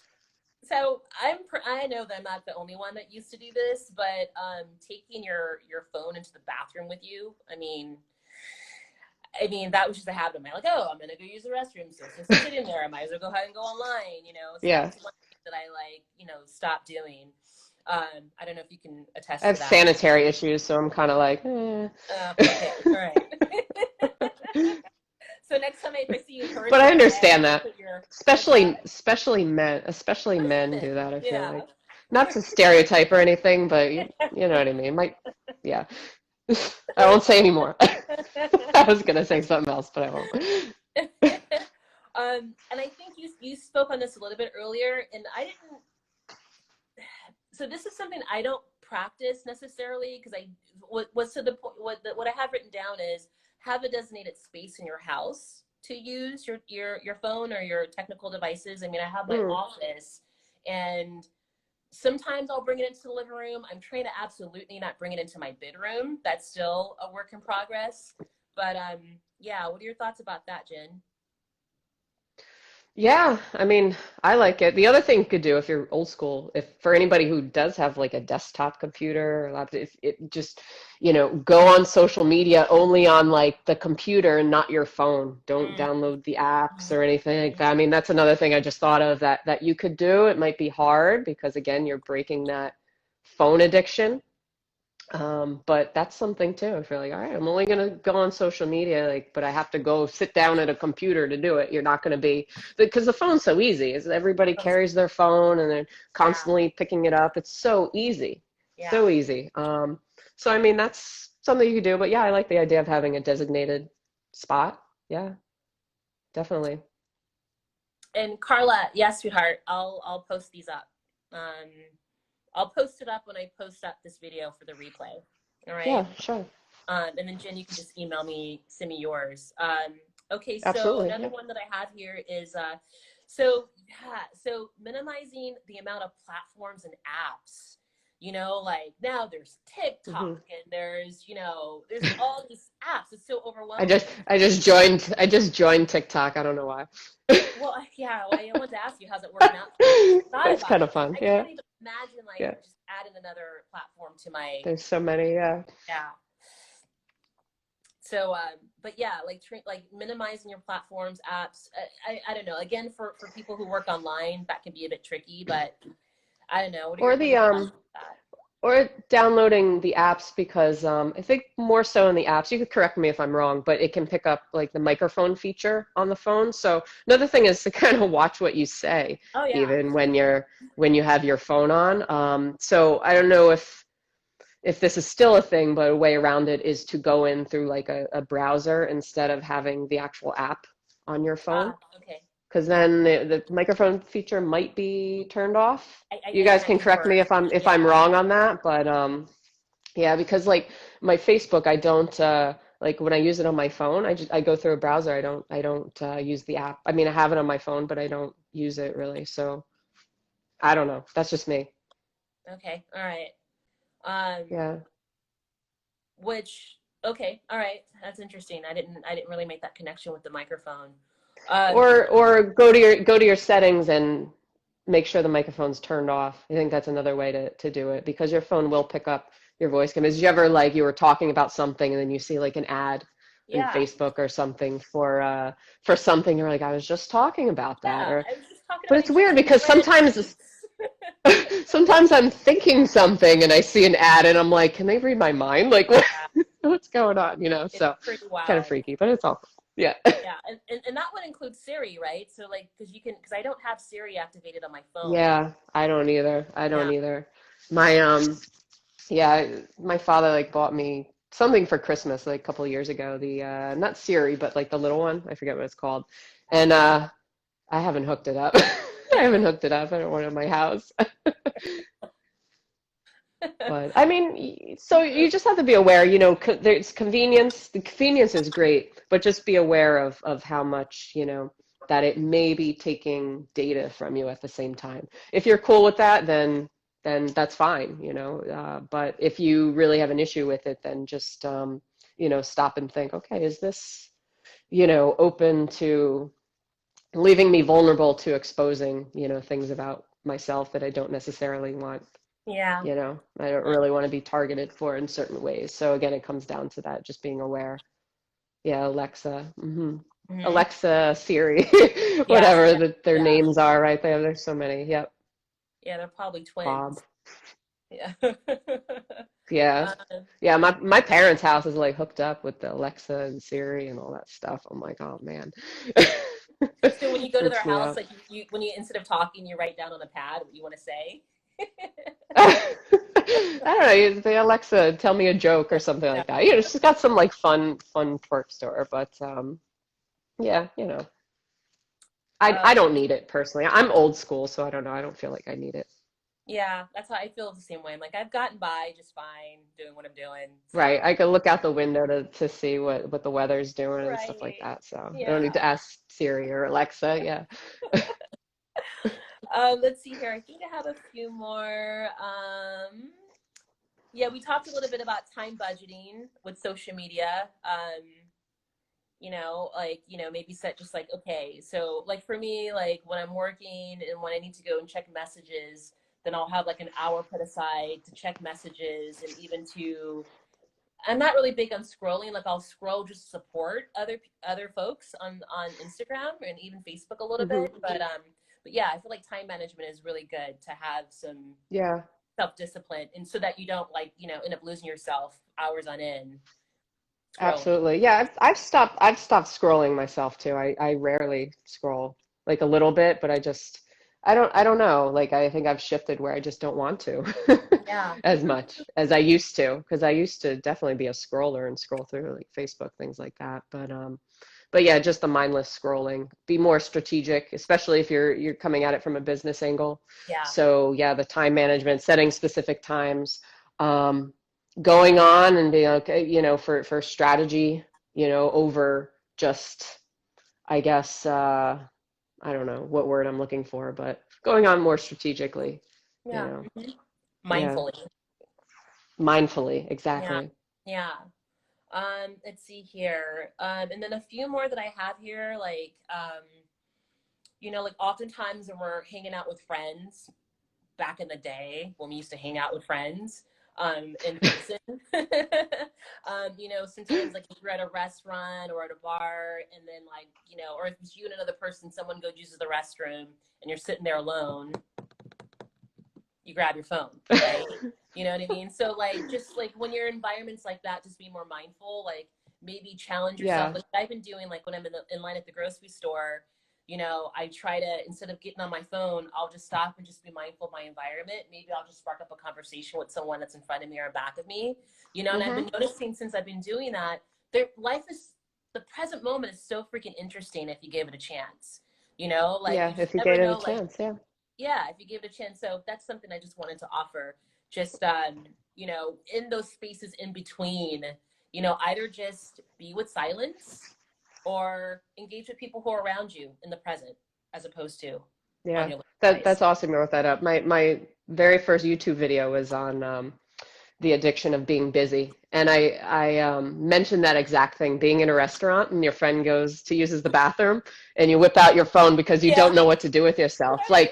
I know that I'm not the only one that used to do this, but taking your phone into the bathroom with you. I mean that was just a habit of mine. Like, oh, I'm gonna go use the restroom. So since I'm sitting there, I might as well go ahead and go online. You know, so that Yeah. was one thing that I stopped doing. I don't know if you can I attest to have that. sanitary issues, so I'm kind of like, eh. Okay, all right. So next time if I see you in But I person, I understand ask you to that. put your Especially, but especially men men, do that, I feel yeah. like. Not to stereotype or anything, but you know what I mean. Might, yeah. I won't say anymore. I was gonna say something else, but I won't. And I think you spoke on this a little bit earlier, and I didn't. So this is something I don't practice necessarily because what's to the point. What I have written down is have a designated space in your house to use your phone or your technical devices. I mean, I have my Mm. office, and sometimes I'll bring it into the living room. I'm trying to absolutely not bring it into my bedroom. That's still a work in progress. But yeah, what are your thoughts about that, Jen? Yeah, I mean, I like it. The other thing you could do if you're old school, if for anybody who does have like a desktop computer or laptop, if it just, go on social media only on like the computer and not your phone. Don't Mm, download the apps or anything like mm, that. I mean, that's another thing I just thought of that you could do. It might be hard because again, you're breaking that phone addiction. But that's something too. If you're like, all right, I'm only gonna go on social media, like, but I have to go sit down at a computer to do it. You're not gonna be because the phone's so easy. Is everybody carries their phone and they're yeah, constantly picking it up. It's so easy, yeah. so easy. So I mean, that's something you could do. But yeah, I like the idea of having a designated spot. Yeah, definitely. And Carla, yes, sweetheart, I'll post these up. Um, I'll post it up when I post up this video for the replay. All right. Yeah, sure, And then Jen, you can just email me, send me yours. Okay, so absolutely. another Yeah. one that I have here is so yeah, so minimizing the amount of platforms and apps. You know, like now there's TikTok hmm and there's all these apps. It's so I overwhelming. just I just joined TikTok. I don't know why. Well, yeah, well, I wanted to ask you how's it working out for you because I thought It's about kind it. of fun. I Yeah, can't even imagine like yeah. just adding another platform to my There's so many. Yeah. yeah. So, but yeah, like minimizing your platforms, apps. I don't know. Again, for people who work online, that can be a bit tricky. But I don't know. Or What are the your thoughts on that? or downloading the apps because I think more so in the apps, you could correct me if I'm wrong, but it can pick up like the microphone feature on the phone. So another thing is to kind of watch what you say, Oh yeah, even when you have your phone on. So I don't know if this is still a thing, but a way around it is to go in through like a browser instead of having the actual app on your phone. okay. Because then the microphone feature might be turned off. You I guys can't can correct me remember. if I'm Yeah, wrong on that, but yeah, because like my Facebook, I don't like when I use it on my phone, I go through a browser. I don't use the app. I mean, I have it on my phone, but I don't use it really. So I don't know. That's just me. okay, all right. Um, Yeah. which okay, all right. That's interesting. I didn't really make that connection with the microphone. Or go to your settings and make sure the microphone's turned off. I think that's another way to do it because your phone will pick up your voice. Did you ever like you were talking about something and then you see like an ad in Yeah, Facebook or something for something you're like I was just talking about that yeah. or I was just talking but about it's weird eating because red sometimes beets. sometimes I'm thinking something and I see an ad and I'm like, can they read my mind? Like Yeah, what's going on? it's So pretty kind of wild. freaky, but it's all yeah. Yeah, and that would include Siri, right? So like, because I don't have Siri activated on my phone. Yeah, I don't either. I don't Yeah, either. My yeah, my father like bought me something for Christmas like a couple of years ago. The not Siri, but like the little one. I forget what it's called. And I haven't hooked it up. I haven't hooked it up. I don't want it in my house. But I mean, so you just have to be aware, there's convenience. The convenience is great, but just be aware of how much, that it may be taking data from you at the same time. If you're cool with that, then that's fine, you know. But if you really have an issue with it, then just you know, stop and think, okay, is this, you know, open to leaving me vulnerable to exposing, you know, things about myself that I don't necessarily want, Yeah. you know, I don't really want to be targeted for in certain ways. So again, it comes down to that, just being aware. Yeah, Alexa, Hmm. Alexa, Siri, Yeah. whatever that their Yeah. names are, right there. There's so many. Yep. Yeah. They're probably Bob. twins. Yeah. Yeah. um, Yeah, my parents' house is like hooked up with the Alexa and Siri and all that stuff. I'm like, oh man. so when you go to their Freaks me house, out. like you when you instead of talking, you write down on a pad what you want to say. I don't know. The Alexa, tell me a joke or something Yeah. like that. You know, she's got some like fun quirks to her, but yeah, you know, I Um, don't need it personally. I'm old school, so I don't know. I don't feel like I need it. yeah, that's how I feel the same way. I'm like, I've gotten by just fine doing what I'm doing. Right. So, I could look out the window to see what the weather's doing and stuff like right. that. So I don't need to Yeah. ask Siri or Alexa. Yeah. Let's see here. I think I have a few more. Yeah, we talked a little bit about time budgeting with social media. Like, maybe set just like, okay, so like for me, like when I'm working and when I need to go and check messages, then I'll have like an hour put aside to check messages and even to I'm not really big on scrolling. Like I'll scroll just to support other folks on Instagram and even Facebook a little hmm bit. But yeah, I feel like time management is really good to have some Yeah. self discipline, and so that you don't like end up losing yourself hours on end scrolling. Absolutely. Yeah, I've stopped scrolling myself too. I rarely scroll, like a little bit, but I don't know. Like I think I've shifted where I just don't want to Yeah. as much as I used to, because I used to definitely be a scroller and scroll through like Facebook, things like that. But yeah, just the mindless scrolling. Be more strategic, especially if you're coming at it from a business angle. Yeah. So yeah, the time management, setting specific times, um, going on and being okay, you know, for strategy, you know, over just, I guess, I don't know what word I'm looking for, but going on more strategically, you Yeah. know. Yeah, Mindfully. mindfully, Yeah. exactly. Yeah. Let's see here. And then a few more that I have here, like like oftentimes when we're hanging out with friends back in the day when we used to hang out with friends in person. Sometimes like if you're at a restaurant or at a bar and then like, or if it's you and another person, someone goes uses the restroom and you're sitting there alone, you grab your phone, right? You know what I mean? So like just like when you're in environments like that, just be more mindful, like maybe challenge yourself. Yeah. Like I've been doing like when I'm in line at the grocery store, I try to instead of getting on my phone, I'll just stop and just be mindful of my environment. Maybe I'll just spark up a conversation with someone that's in front of me or back of me. And I've hmm been noticing since I've been doing that, life is the present moment is so freaking interesting if you give it a chance. Like Yeah, you just if you never gave it a know like chance, yeah. yeah, if you give it a chance. So that's something I just wanted to offer. Just in those spaces in between, either just be with silence or engage with people who are around you in the present as opposed to on Yeah. your device. That's awesome you brought that up. My very first YouTube video was on the addiction of being busy. And I mentioned that exact thing, being in a restaurant and your friend goes to uses the bathroom and you whip out your phone because you Yeah. don't know what to do with yourself. Right.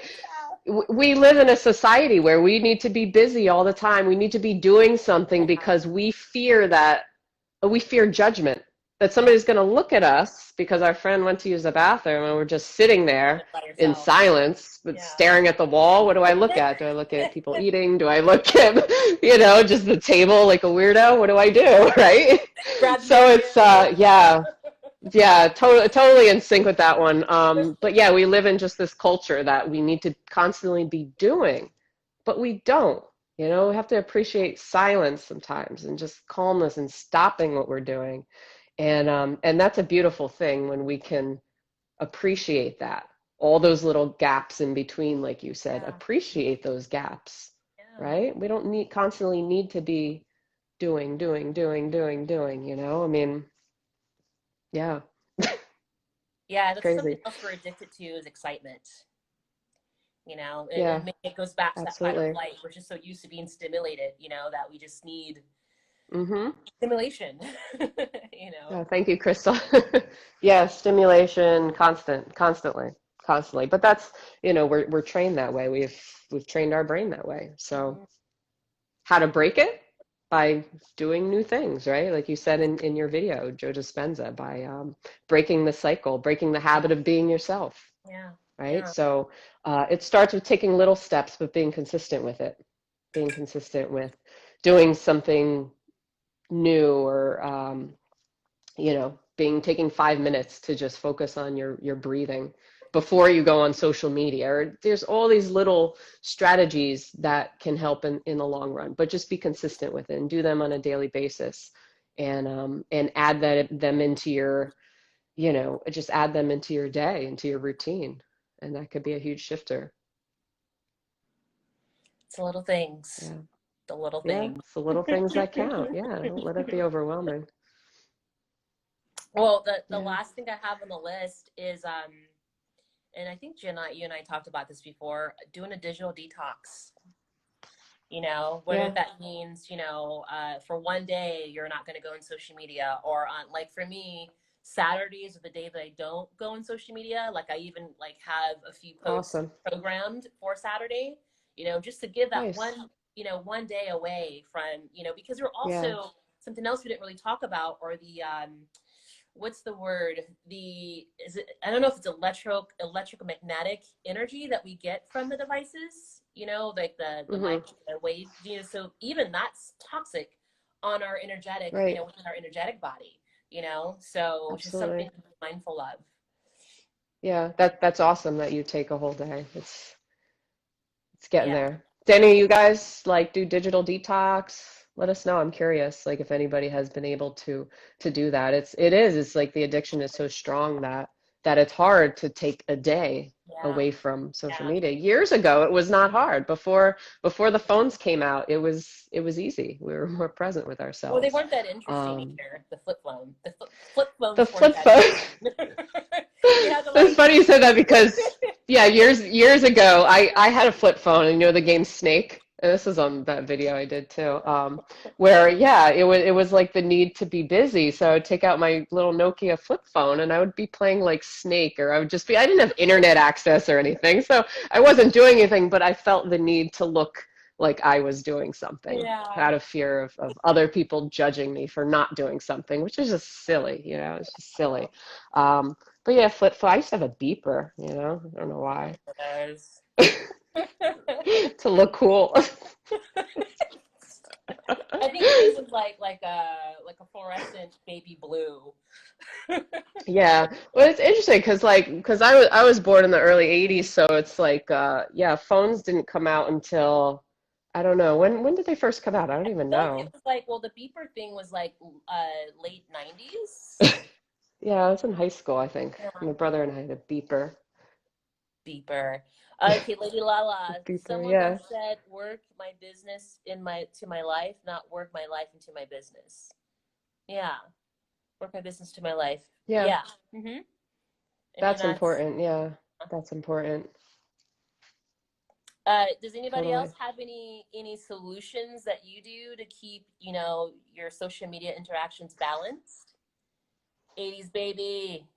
Like we live in a society where we need to be busy all the time. We need to be doing something Yeah. because we fear judgment, that Yeah. somebody's going to look at us because our friend went to use the bathroom and we're just sitting there By in yourself. silence but Yeah. staring at the wall. What do I look at? Do I look at people eating? Do I look at just the table like a weirdo? What do I do? Right. Grab So it's mirror. yeah, totally in sync with that one. But yeah, we live in just this culture that we need to constantly be doing, but we don't. We have to appreciate silence sometimes and just calmness and stopping what we're doing. And that's a beautiful thing when we can appreciate that. All those little gaps in between, like you said, Yeah. appreciate those gaps, Yeah. right? We don't constantly need to be doing. I mean, yeah. Yeah, It's that's something crazy. else we're addicted to is excitement. You know, Yeah, and maybe it goes back to that fight or absolutely. flight. We're just so used to being stimulated, that we just need Mm-hmm. stimulation, you know. Yeah, thank you, Crystal. Yeah, stimulation, constantly. But that's, we're trained that way. We've trained our brain that way. So Mhm. how to break it? By doing new things, right? Like you said in your video, Joe Dispenza, by breaking the cycle, breaking the habit of being yourself, Yeah, right? yeah. So it starts with taking little steps, but being consistent with it, being consistent with doing something new or being taking 5 minutes to just focus on your breathing before you go on social media. Or there's all these little strategies that can help in the long run, but just be consistent with it and do them on a daily basis, and add them into your, just add them into your day, into your routine, and that could be a huge shifter. It's the little things. Yeah, The little yeah, things. it's the little things that count. Yeah, don't let it be overwhelming. Well, the Yeah, last thing I have on the list is and I think Jenna, you and I talked about this before, doing a digital detox. Whether yeah, that means, for one day you're not going to go on social media, or on, like for me, Saturdays are the day that I don't go on social media. Like I even like have a few posts awesome, programmed for Saturday, just to give that nice. one day away from, because we're Yeah. also something else we didn't really talk about, or the what's the word? The is it? I don't know if it's electromagnetic energy that we get from the devices. Like the Mm-hmm. microwave wave. So even that's toxic on our energetic, Right. within our energetic body. So it's just something Absolutely. to be mindful of. Yeah, that's awesome that you take a whole day. It's getting Yeah. there. Do any of you guys like do digital detox? Let us know. I'm curious, like if anybody has been able to do that. It's like the addiction is so strong that it's hard to take a day Yeah. away from social Yeah. media. Years ago, it was not hard. Before the phones came out, it was easy. We were more present with Well, they ourselves. weren't that interesting Um, either. The flip phone. The flip the phones weren't flip that phone. interesting. You had to It's like. funny you said that because yeah, years ago, I had a flip phone, and the game Snake. And this is on that video I did too. Where yeah, it was like the need to be busy. So I would take out my little Nokia flip phone, and I would be playing like Snake, or I didn't have internet access or anything, so I wasn't doing anything, but I felt the need to look like I was doing something Yeah. out of fear of other people judging me for not doing something, which is just silly, it's just silly. But yeah, flip phone. I used to have a beeper, I don't know why. Those. To look cool. I think yours was like a fluorescent baby blue. Yeah. Well, it's interesting because I was born in the early 80s, so it's like yeah, phones didn't come out until I don't know. When did they first come out? I don't even Feel like it know. was like, well, the beeper thing was like late 90s. Yeah, I was in high school, I think. Yeah. My brother and I had a beeper. Beeper. Okay, Lady A Lala. beeper, Someone yeah. once said, "Work my business to my life, not work my life into my business." Yeah, work my business to my life. Yeah, Yeah. I mean that's that's. important. Yeah, that's important. Does anybody else Totally. have any solutions that you do to keep your social media interactions balanced? 80s baby.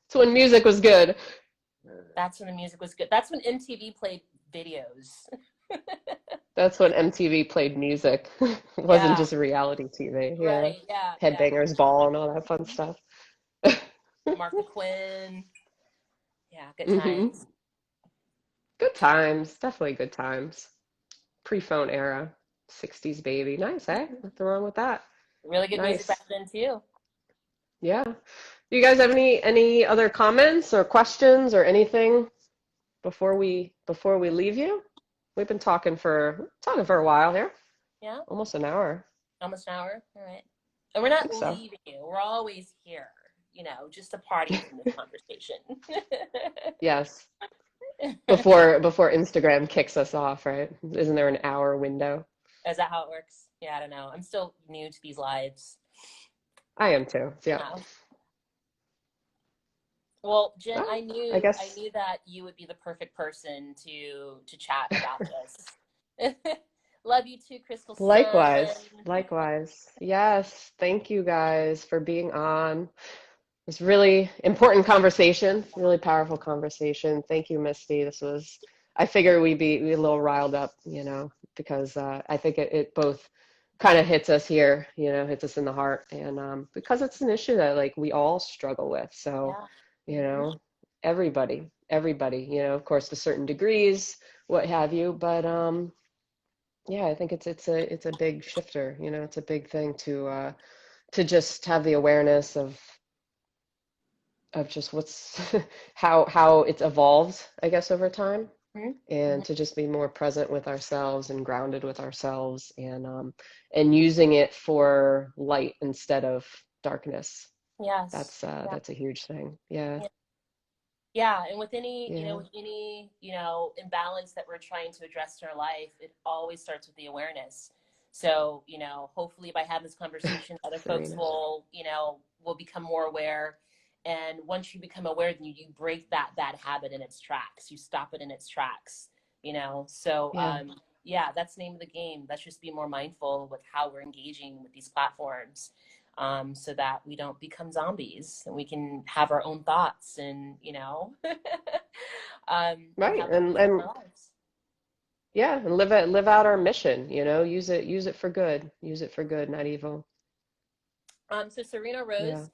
So when music was good. That's when the music was good. That's when MTV played videos. That's when MTV played music. It wasn't Yeah, just reality TV. Yeah. right. Yeah, yeah. Headbangers Ball and all that fun stuff. Martha Quinn. Yeah, good Hmm. times. Good times. Definitely good times. Pre-phone era. 60s baby. Nice, eh? Nothing wrong with that. Really good music Nice. back then too. Yeah. Do you guys have any other comments or questions or anything before we leave you? We've been talking for a while here. Yeah, Almost an hour. almost an hour. All right. And we're I not think so. leaving you. We're always here. Just a party from this conversation. Yes. Before Instagram kicks us off, right? Isn't there an hour window? Is that how it works? Yeah, I don't know. I'm still new to these lives. I am too. You Yeah. know. Well, Jen, Well, I I knew I guess knew that you would be the perfect person to chat about this. Love you too, Crystal likewise. Sun. Likewise. Yes. Thank you guys for being on. It's really important conversation, really powerful conversation. Thank you, Misty. I figure we'd be a little riled up, because I think it both kind of hits us here, hits us in the heart. And because it's an issue that like we all struggle with. So, Yeah. you Hmm. know, everybody, of course, to certain degrees, what have you. But yeah, I think it's a big shifter, it's a big thing to just have the awareness of just what's how it's evolved, I guess, over time, Hmm. Hmm. and to just be more present with ourselves and grounded with ourselves, and using it for light instead of darkness. Yes. That's a huge thing. Yeah, Yeah. Yeah, and with any, yeah, imbalance that we're trying to address in our life, it always starts with the awareness. So, hopefully by having this conversation, other folks Serena. will become more aware. And once you become aware, then you break that bad habit in its tracks. You stop it in its tracks. So, Yeah, yeah, that's the name of the game. Let's just be more mindful with how we're engaging with these platforms, so that we don't become zombies and we can have our own thoughts and and right. have And impact in and our lives. yeah, and live out our mission. Use it for good. Use it for good, not evil. So Serena Yeah, Rose,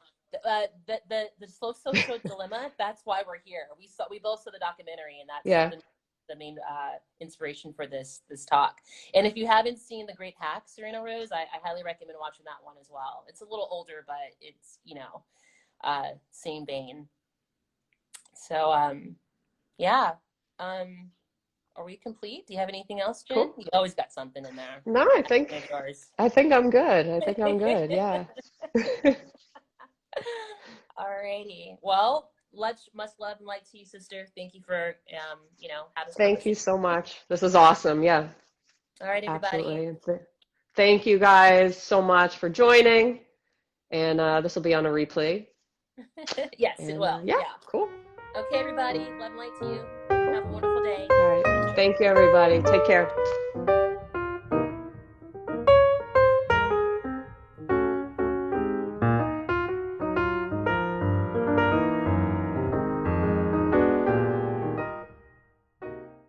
the slow social dilemma. That's why we're here. We both saw the documentary, and that's yeah. the main inspiration for this talk. And if you haven't seen The Great Hack, Serena Rose, I highly recommend watching that one as well. It's a little older, but it's same vein. So yeah. Um, Are we complete? Do you have anything else, Jen? Cool. You always got something in there. No, Of yours. I think I'm good. I think I'm good. Yeah. Alrighty. Well, much love and light to you, sister. Thank you for having this Thank you conversation. so much. This is awesome. Yeah, All right, everybody. absolutely. Thank you guys so much for joining. And this will be on a replay. Yes, it And will. yeah, Yeah. cool. Okay, everybody. Love and light to you. Cool. Have a wonderful day. All right. Thank you, everybody. Take care.